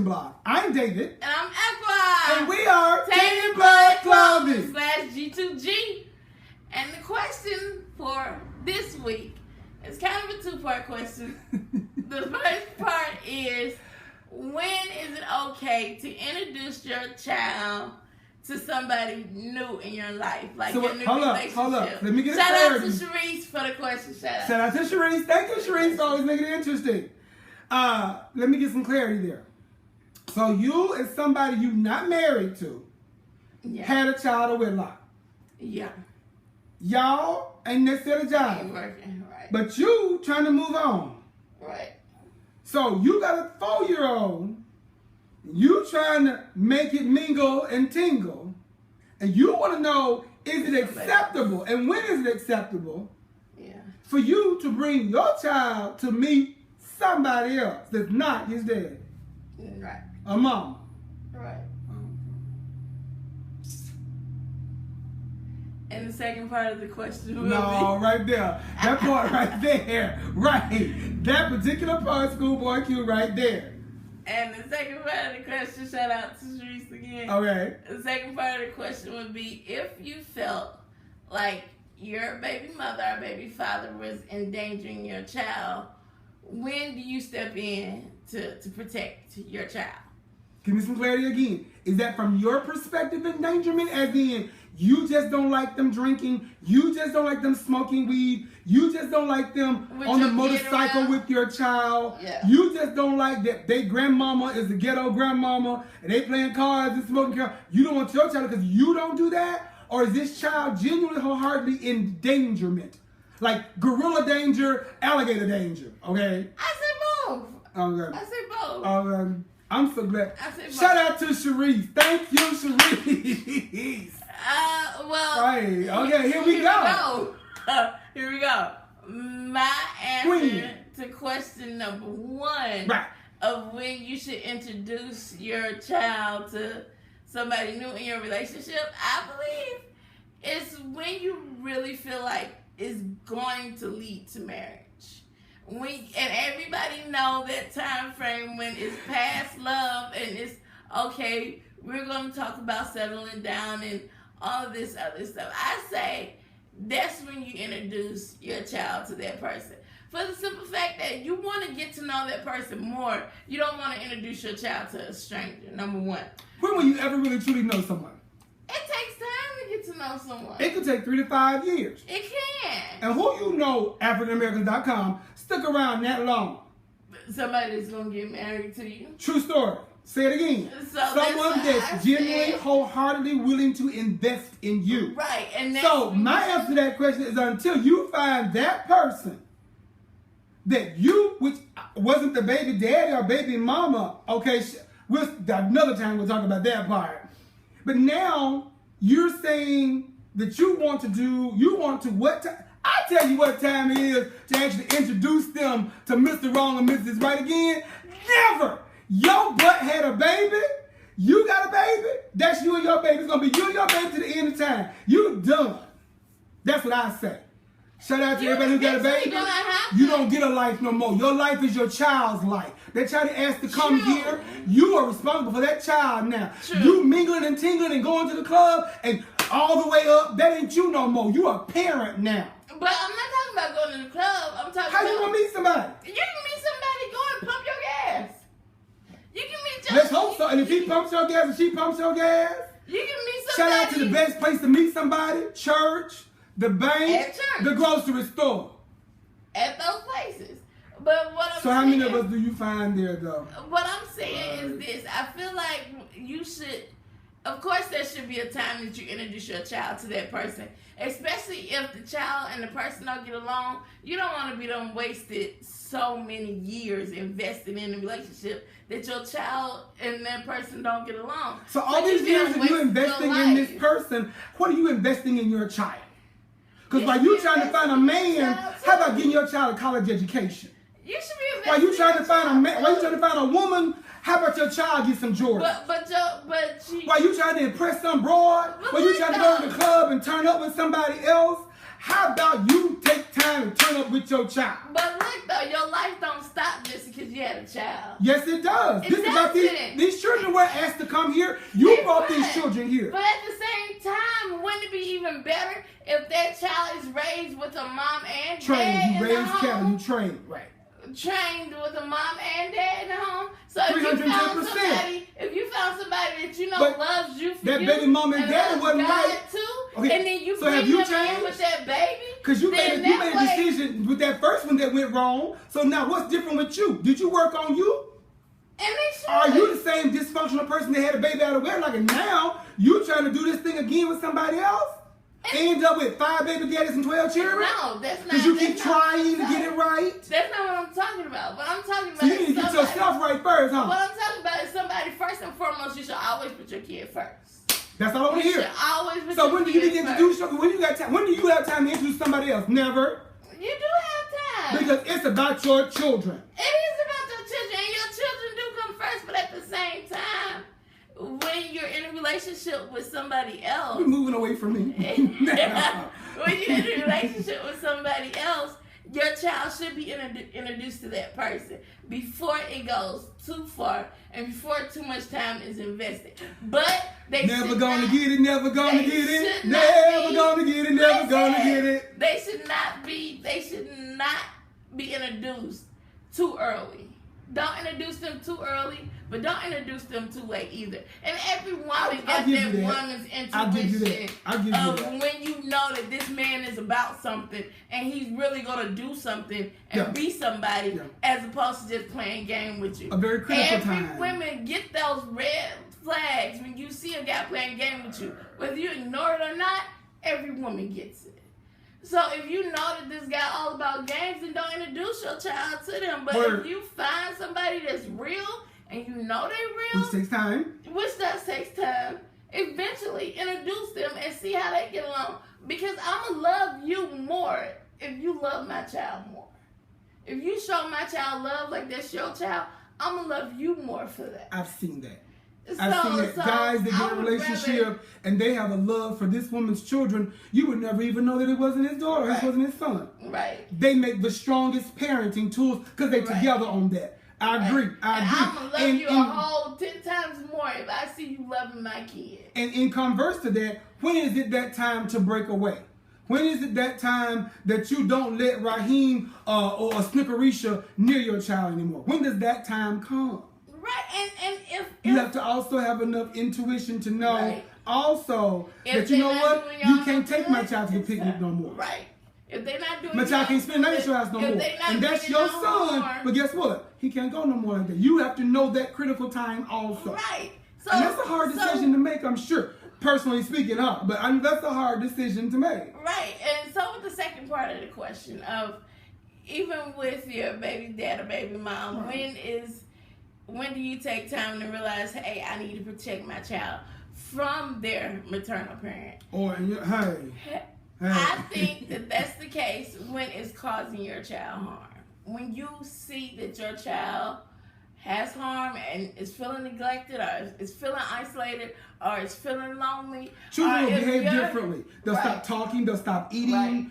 Blog. I'm David. And I'm Aqua. And we are Tainted Blood Clothing /G2G. And the question for this week is kind of a two-part question. The first part is, when is it okay to introduce your child to somebody new in your life? Like So your new hold relationship. up. Let me get Shout out to clarity. Sharice for the question. Shout Shout out to Sharice. Thank you, Sharice, for always making it interesting. Let me get some clarity there. So you and somebody you not married to had a child of wedlock. Yeah. Y'all ain't necessarily jive. Ain't working, right. But you trying to move on. Right. So you got a 4-year-old. You trying to make it mingle and tingle. And you want to know, is it acceptable? And when is it acceptable for you to bring your child to meet somebody else that's not his dad? Right. A mom. Right. And the second part of the question will No, be... right there. That part right there. Right. That particular part, schoolboy Q, right there. And the second part of the question, shout out to Sharice again. Okay. The second part of the question would be, if you felt like your baby mother or baby father was endangering your child, when do you step in to protect your child? Give me some clarity again. Is that from your perspective endangerment, as in you just don't like them drinking, you just don't like them smoking weed, you just don't like them on the motorcycle with your child, you just don't like that their grandmama is the ghetto grandmama and they playing cards and smoking cars, you don't want your child because you don't do that? Or is this child genuinely wholeheartedly endangerment? Like gorilla danger, alligator danger, okay? I said both. Okay. I said both. I'm so glad. I said both. Shout out to Sharice. Thank you, Sharice. Well. Right. Okay, here we go. Here we go. My answer to question number 1 of when you should introduce your child to somebody new in your relationship, I believe, is when you really feel like it's going to lead to marriage. And everybody know that time frame when it's past love and it's okay, we're going to talk about settling down and all of this other stuff. I say that's when you introduce your child to that person. For the simple fact that you want to get to know that person more. You don't want to introduce your child to a stranger, number 1. When will you ever really truly know someone? It takes time to get to know someone. It could take 3 to 5 years. It can. And who you know, AfricanAmericans.com, stuck around that long? Somebody that's going to get married to you. True story. Say it again. Someone that's genuinely, wholeheartedly willing to invest in you. Right. And so my answer to that question is, until you find that person that you, which wasn't the baby daddy or baby mama, okay, another time we'll talk about that part. But now you're saying that you want to what time? I tell you what time it is to actually introduce them to Mr. Wrong and Mrs. Right again. Never. Your butt had a baby. You got a baby. That's you and your baby. It's going to be you and your baby to the end of time. You done. That's what I say. Shout out to everybody who got a baby. You don't get a life no more. Your life is your child's life. That child asked to come here. You are responsible for that child now. You mingling and tingling and going to the club and all the way up. That ain't you no more. You a parent now. But I'm not talking about going to the club. I'm talking about... How you gonna meet somebody? You can meet somebody, go and pump your gas. You can meet... Let's hope so. And if he pumps your gas and she pumps your gas... You can meet somebody... Shout out to the best place to meet somebody. Church, the bank, the grocery store. At those places. But what I'm So how many of us do you find there, though? What I'm saying is this. I feel like you should... Of course, there should be a time that you introduce your child to that person. Especially if the child and the person don't get along. You don't want to be done wasted so many years investing in a relationship that your child and that person don't get along. So all these years of you investing in this person, what are you investing in your child? Because while you trying to find a man, how about getting your child a college education? You should be investing. While you trying to find a man, while you trying to find a woman, how about your child get some Jordans? While you trying to impress some broad, while you trying to go to the club and turn up with somebody else, How about you take time and turn up with your child? But look though, your life don't stop just because you had a child. Yes, it does. This is about these children were asked to come here. You brought these children here. But at the same time, wouldn't it be even better if that child is raised with a mom and dad trained? You in raised the home? cattle. You trained, right? Trained with a mom and dad in the home. So if you found somebody that you know loves you for that you, baby mom and dad wasn't right too, okay. and then you so bring have you them in with that baby, because you made a decision with that first one that went wrong. So now what's different with you? Did you work on you? And they should. Are you the same dysfunctional person that had a baby out of wedlock, and now you trying to do this thing again with somebody else? End up with 5 baby daddies and 12 children? No, that's not. Because you keep trying to get it right? That's not what I'm talking about. What I'm talking about so you need to get yourself right first, huh? What I'm talking about is somebody, first and foremost, you should always put your kid first. That's all I want to hear. You should always put so your when do you need to introduce yourself? When do you have time to introduce somebody else? Never. You do have time. Because it's about your children. It is about your children, and your children do come first, but at the same time, when you're in a relationship with somebody else, you're moving away from me. When you're in a relationship with somebody else, your child should be introduced to that person before it goes too far and before too much time is invested. But they never gonna get it, never gonna get it, never gonna get it, never gonna get it. They should not be introduced too early. Don't introduce them too early, but don't introduce them too late either. And every woman got that woman's intuition of when you know that this man is about something and he's really going to do something and be somebody as opposed to just playing game with you. A very critical time. Every woman get those red flags when you see a guy playing game with you. Whether you ignore it or not, every woman gets it. So if you know that this guy all about games, then don't introduce your child to them. But if you find somebody that's real and you know they're real, which takes time, which does take time, eventually introduce them and see how they get along. Because I'ma love you more if you love my child more. If you show my child love like that's your child, I'ma love you more for that. I've seen that. I've seen that guys that get in a relationship and they have a love for this woman's children, you would never even know that it wasn't his daughter, it wasn't his son. Right. They make the strongest parenting tools because they're together on that. I agree. I'm going to love you a whole 10 times more if I see you loving my kid. And in converse to that, when is it that time to break away? When is it that time that you don't let Raheem or Snickerisha near your child anymore? When does that time come? Right, and if you have to also have enough intuition to know also that you know what, you can't take my child to the picnic no more. Right. If they're not doing my child can't spend night at your house no more. And that's your son. But guess what? He can't go no more like that. You have to know that critical time also. Right. So, and that's a hard decision to make, I'm sure. Personally speaking, but that's a hard decision to make. Right. And so with the second part of the question of even with your baby dad or baby mom, when do you take time to realize, hey, I need to protect my child from their maternal parent? Or, I think that that's the case when it's causing your child harm. When you see that your child has harm and is feeling neglected or is feeling isolated or is feeling lonely. Children will behave differently. They'll stop talking. They'll stop eating.